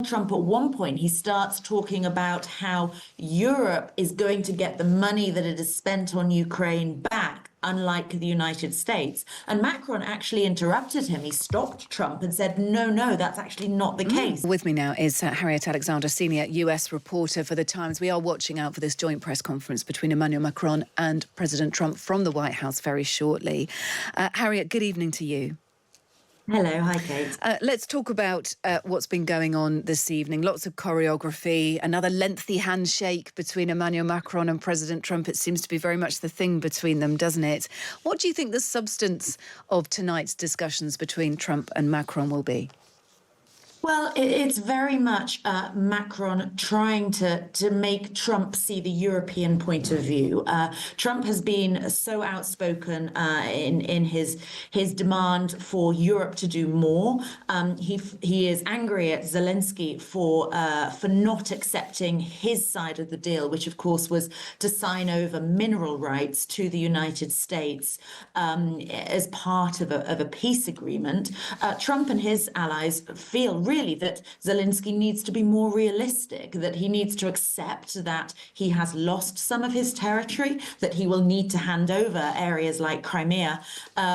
Trump, at one point, he starts talking about how Europe is going to get the money that it has spent on Ukraine back, unlike the United States. And Macron actually interrupted him. He stopped Trump and said, no, that's actually not the case. With me now is Harriet Alexander, senior US reporter for The Times. We are watching out for this joint press conference between Emmanuel Macron and President Trump from the White House very shortly. Harriet, good evening to you. Hello. Hi, Kate. Let's talk about what's been going on this evening. Lots of choreography, another lengthy handshake between Emmanuel Macron and President Trump. It seems to be very much the thing between them, doesn't it? What do you think the substance of tonight's discussions between Trump and Macron will be? Well, it's very much Macron trying to make Trump see the European point of view. Trump has been so outspoken in his demand for Europe to do more. He is angry at Zelensky for not accepting his side of the deal, which of course was to sign over mineral rights to the United States as part of a peace agreement. Trump and his allies feel really that Zelensky needs to be more realistic, that he needs to accept that he has lost some of his territory, that he will need to hand over areas like Crimea,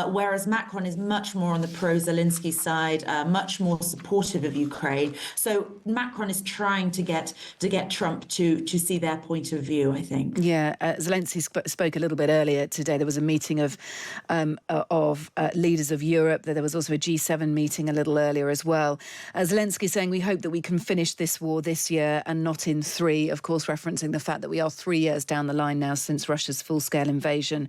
whereas Macron is much more on the pro-Zelensky side, much more supportive of Ukraine. So Macron is trying to get Trump to see their point of view, I think. Yeah, Zelensky spoke a little bit earlier today. There was a meeting of leaders of Europe. There was also a G7 meeting a little earlier as well. Zelensky saying we hope that we can finish this war this year and not in 3, of course referencing the fact that we are 3 years down the line now since Russia's full-scale invasion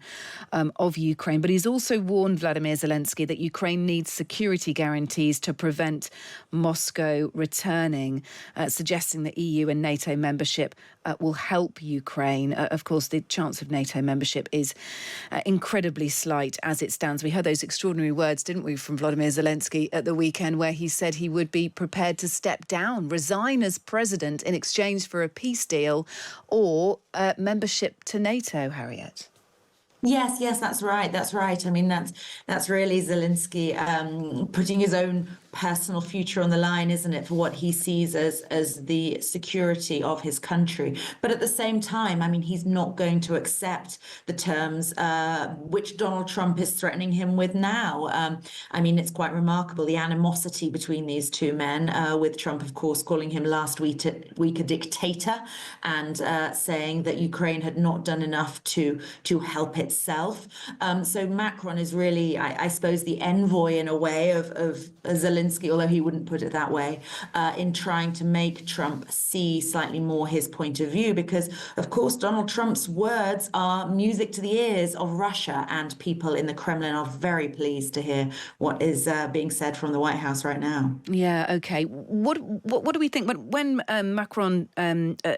of Ukraine. But he's also warned Vladimir Zelensky that Ukraine needs security guarantees to prevent Moscow returning, suggesting that EU and NATO membership will help Ukraine. Of course, the chance of NATO membership is incredibly slight as it stands. We heard those extraordinary words, didn't we, from Vladimir Zelensky at the weekend, where he said he would be prepared to step down, resign as president in exchange for a peace deal or membership to NATO, Harriet. Yes, that's right. I mean, that's really Zelensky putting his own personal future on the line, isn't it, for what he sees as the security of his country. But at the same time, I mean, he's not going to accept the terms which Donald Trump is threatening him with now. I mean, it's quite remarkable, the animosity between these two men, with Trump, of course, calling him last week a dictator and saying that Ukraine had not done enough to help itself. So Macron is really, I suppose, the envoy in a way of Zelensky, although he wouldn't put it that way, in trying to make Trump see slightly more his point of view, because, of course, Donald Trump's words are music to the ears of Russia, and people in the Kremlin are very pleased to hear what is being said from the White House right now. Yeah, OK. What do we think? When Macron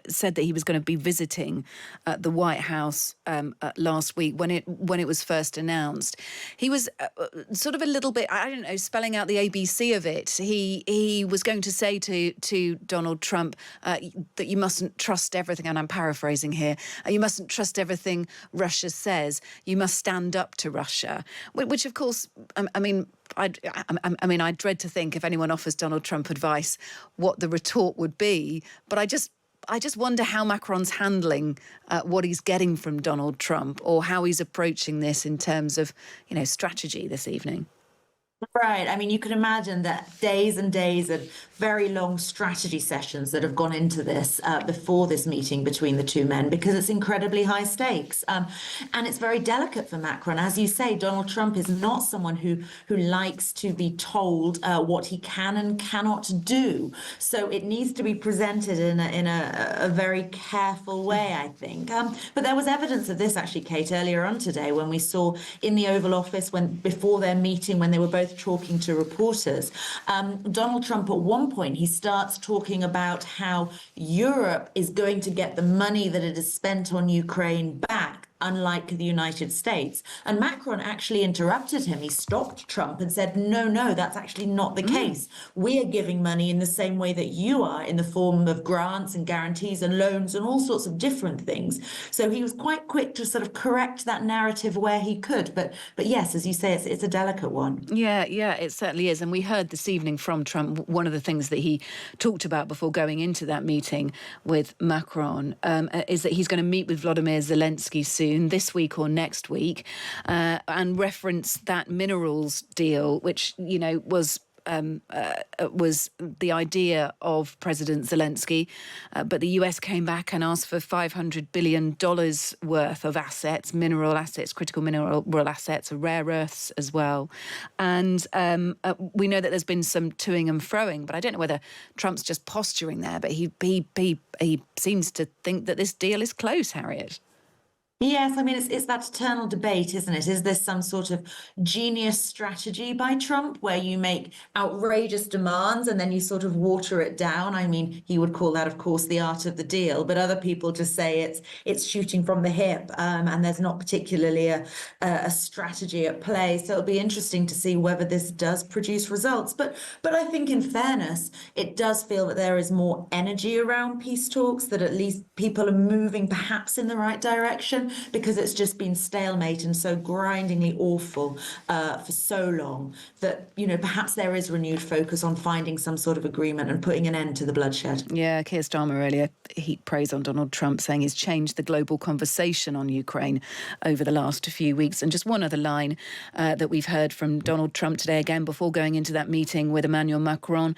said that he was going to be visiting the White House last week, when it was first announced, he was sort of a little bit, I don't know, spelling out the ABC of it. He was going to say to Donald Trump that you mustn't trust everything, and I'm paraphrasing here, you mustn't trust everything Russia says. You must stand up to Russia, which of course, I mean, I dread to think if anyone offers Donald Trump advice what the retort would be. But I just wonder how Macron's handling what he's getting from Donald Trump, or how he's approaching this in terms of, strategy this evening. Right. I mean, you can imagine that days and days of very long strategy sessions that have gone into this before this meeting between the two men, because it's incredibly high stakes. And it's very delicate for Macron. As you say, Donald Trump is not someone who likes to be told what he can and cannot do. So it needs to be presented in a very careful way, I think. But there was evidence of this, actually, Kate, earlier on today, when we saw in the Oval Office, before their meeting, when they were both talking to reporters, Donald Trump, at one point, he starts talking about how Europe is going to get the money that it has spent on Ukraine back, unlike the United States. And Macron actually interrupted him. He stopped Trump and said, no, no, that's actually not the case. We are giving money in the same way that you are, in the form of grants and guarantees and loans and all sorts of different things. So he was quite quick to sort of correct that narrative where he could. But yes, as you say, it's a delicate one. Yeah, it certainly is. And we heard this evening from Trump, one of the things that he talked about before going into that meeting with Macron is that he's going to meet with Volodymyr Zelensky soon, this week or next week, and reference that minerals deal, which, you know, was the idea of President Zelensky. But the US came back and asked for $500 billion worth of assets, mineral assets, critical mineral assets, rare earths as well. And we know that there's been some toing and froing, but I don't know whether Trump's just posturing there, but he seems to think that this deal is close, Harriet. Yes, I mean, it's that eternal debate, isn't it? Is this some sort of genius strategy by Trump where you make outrageous demands and then you sort of water it down? I mean, he would call that, of course, the art of the deal, but other people just say it's shooting from the hip, and there's not particularly a strategy at play. So it'll be interesting to see whether this does produce results. But I think, in fairness, it does feel that there is more energy around peace talks, that at least people are moving perhaps in the right direction, because it's just been stalemate and so grindingly awful for so long that, you know, perhaps there is renewed focus on finding some sort of agreement and putting an end to the bloodshed. Yeah, Keir Starmer earlier heaped praise on Donald Trump, saying he's changed the global conversation on Ukraine over the last few weeks. And just one other line that we've heard from Donald Trump today, again, before going into that meeting with Emmanuel Macron,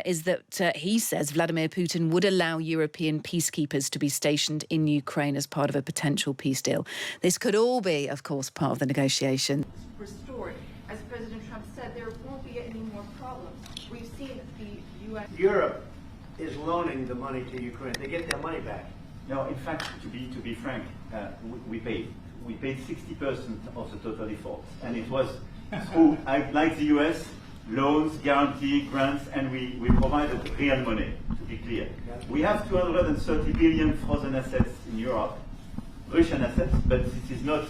is that he says Vladimir Putin would allow European peacekeepers to be stationed in Ukraine as part of a potential peace deal. This could all be, of course, part of the negotiation. Restored. As President Trump said, there won't be any more problems. We've seen the U.S. Europe is loaning the money to Ukraine. They get their money back. No, in fact, to be frank, we paid 60% of the total effort, and it was through, like the US, loans, guarantee, grants, and we provided real money. To be clear, we have 230 billion frozen assets in Europe, Russian assets, but this is not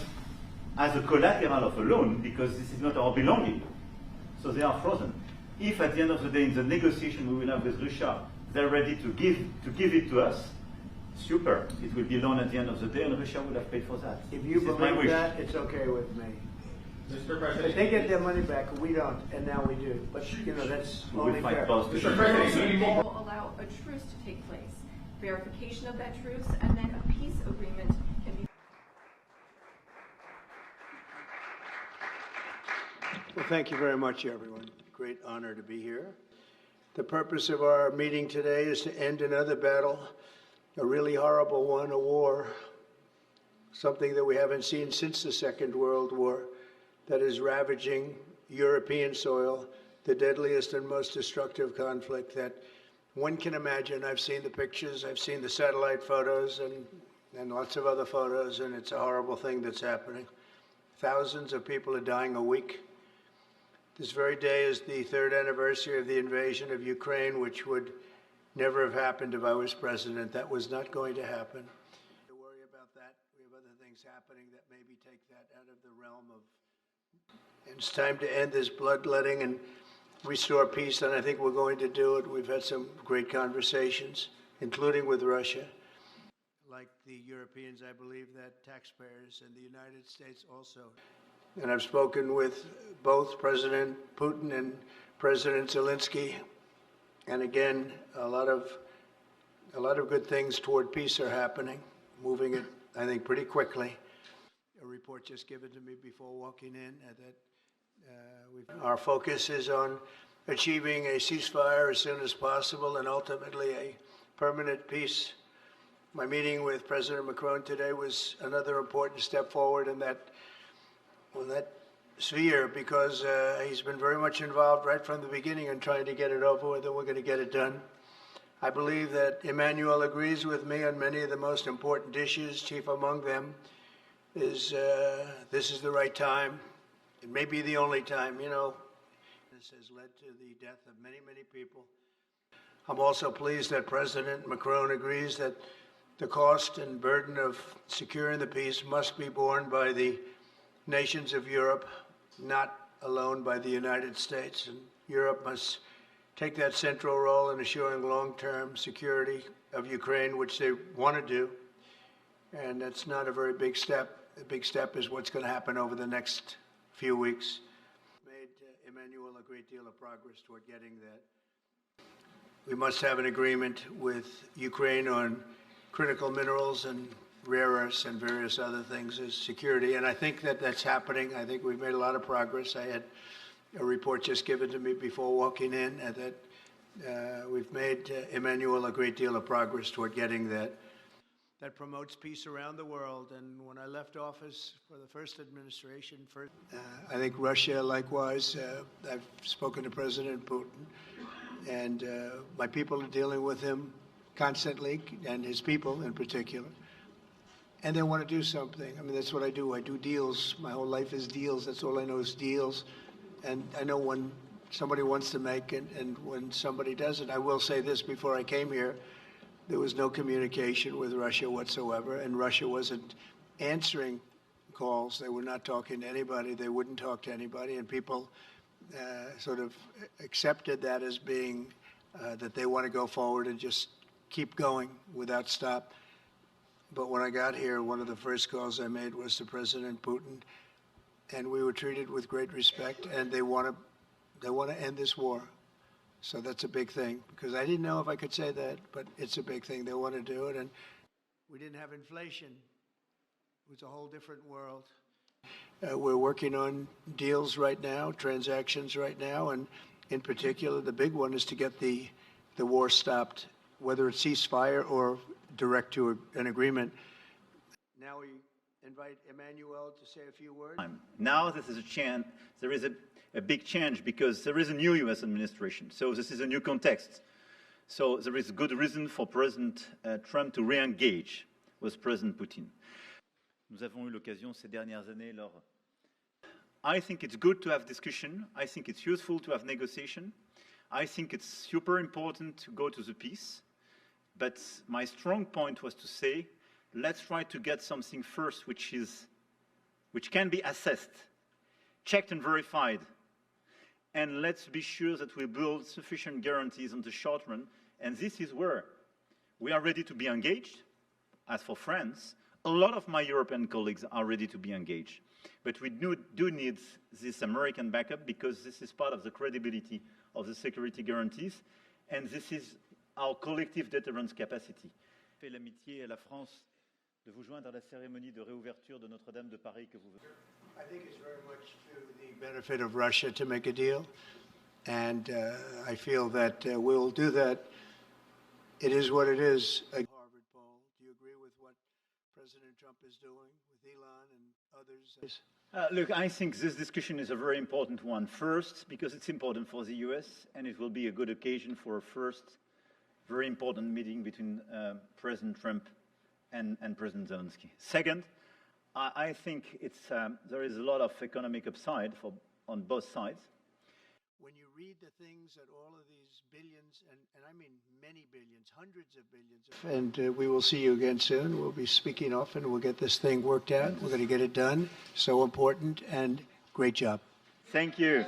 as a collateral of a loan because this is not our belonging. So they are frozen. If at the end of the day, in the negotiation we will have with Russia, they're ready to give it to us, super. It will be a loan at the end of the day, and Russia will have paid for that. If you believe that, it's okay with me. Mr. President, if they get their money back, we don't, and now we do. But you know, that's only fair. Mr. President, will allow a truce to take place, verification of that truce, and then a peace agreement can be. Well, thank you very much, everyone. Great honor to be here. The purpose of our meeting today is to end another battle, a really horrible one, a war, something that we haven't seen since the Second World War, that is ravaging European soil, the deadliest and most destructive conflict that one can imagine. I've seen the pictures, I've seen the satellite photos and lots of other photos, and it's a horrible thing that's happening. Thousands of people are dying a week. This very day is the third anniversary of the invasion of Ukraine, which would never have happened if I was president. That was not going to happen. To worry about that, we have other things happening that maybe take that out of the realm of. It's time to end this bloodletting and restore peace, and I think we're going to do it. We've had some great conversations, including with Russia. Like the Europeans, I believe that taxpayers in the United States also. And I've spoken with both President Putin and President Zelensky, and again, a lot of good things toward peace are happening, moving it, I think, pretty quickly. A report just given to me before walking in that our focus is on achieving a ceasefire as soon as possible and ultimately a permanent peace. My meeting with President Macron today was another important step forward in that sphere, because he's been very much involved right from the beginning in trying to get it over with, and we're going to get it done. I believe that Emmanuel agrees with me on many of the most important issues. Chief among them is this is the right time. It may be the only time, you know. This has led to the death of many, many people. I'm also pleased that President Macron agrees that The cost and burden of securing the peace must be borne by the nations of Europe, not alone by the United States. And Europe must take that central role in assuring long-term security of Ukraine, which they want to do. And that's not a very big step. The big step is what's going to happen over the next few weeks. Made Emmanuel a great deal of progress toward getting that. We must have an agreement with Ukraine on critical minerals and rare earths and various other things as security. And I think that that's happening. I think we've made a lot of progress. I had a report just given to me before walking in that we've made Emmanuel a great deal of progress toward getting that. That promotes peace around the world. And when I left office for the first administration, I think Russia, likewise, I've spoken to President Putin, and my people are dealing with him constantly, and his people in particular. And they want to do something. I mean, that's what I do. I do deals. My whole life is deals. That's all I know is deals. And I know when somebody wants to make it and when somebody doesn't. I will say this, before I came here, there was no communication with Russia whatsoever, and Russia wasn't answering calls. They were not talking to anybody. They wouldn't talk to anybody, and people sort of accepted that as being that they want to go forward and just keep going without stop. But when I got here, one of the first calls I made was to President Putin, and we were treated with great respect, and they want to end this war. So that's a big thing, because I didn't know if I could say that, but it's a big thing. They want to do it, and we didn't have inflation. It was a whole different world. We're working on deals right now, transactions right now, and in particular, the big one is to get the war stopped, whether it's ceasefire or direct to an agreement. Now we invite Emmanuel to say a few words. Now this is a chance. There is a big change because there is a new U.S. administration. So this is a new context. So there is good reason for President Trump to re-engage with President Putin. Nous avons eu l'occasion ces dernières années lors. I think it's good to have discussion. I think it's useful to have negotiation. I think it's super important to go to the peace. But my strong point was to say, let's try to get something first which can be assessed, checked and verified. And let's be sure that we build sufficient guarantees on the short run. And this is where we are ready to be engaged. As for France, a lot of my European colleagues are ready to be engaged. But we do need this American backup because this is part of the credibility of the security guarantees. And this is our collective deterrence capacity. Fait l'amitié à la France de vous joindre à la cérémonie de réouverture de Notre-Dame de Paris que vous venez. I think it's very much to the benefit of Russia to make a deal, and I feel that we'll do that. It is what it is. A Harvard poll. Do you agree with what President Trump is doing with Elon and others? Look, I think this discussion is a very important one. First, because it's important for the US, and it will be a good occasion for a first very important meeting between President Trump and President Zelensky. Second, I think there is a lot of economic upside on both sides. When you read the things that all of these billions, and I mean many billions, hundreds of billions, and we will see you again soon. We'll be speaking often. We'll get this thing worked out. We're going to get it done. So important, and great job. Thank you.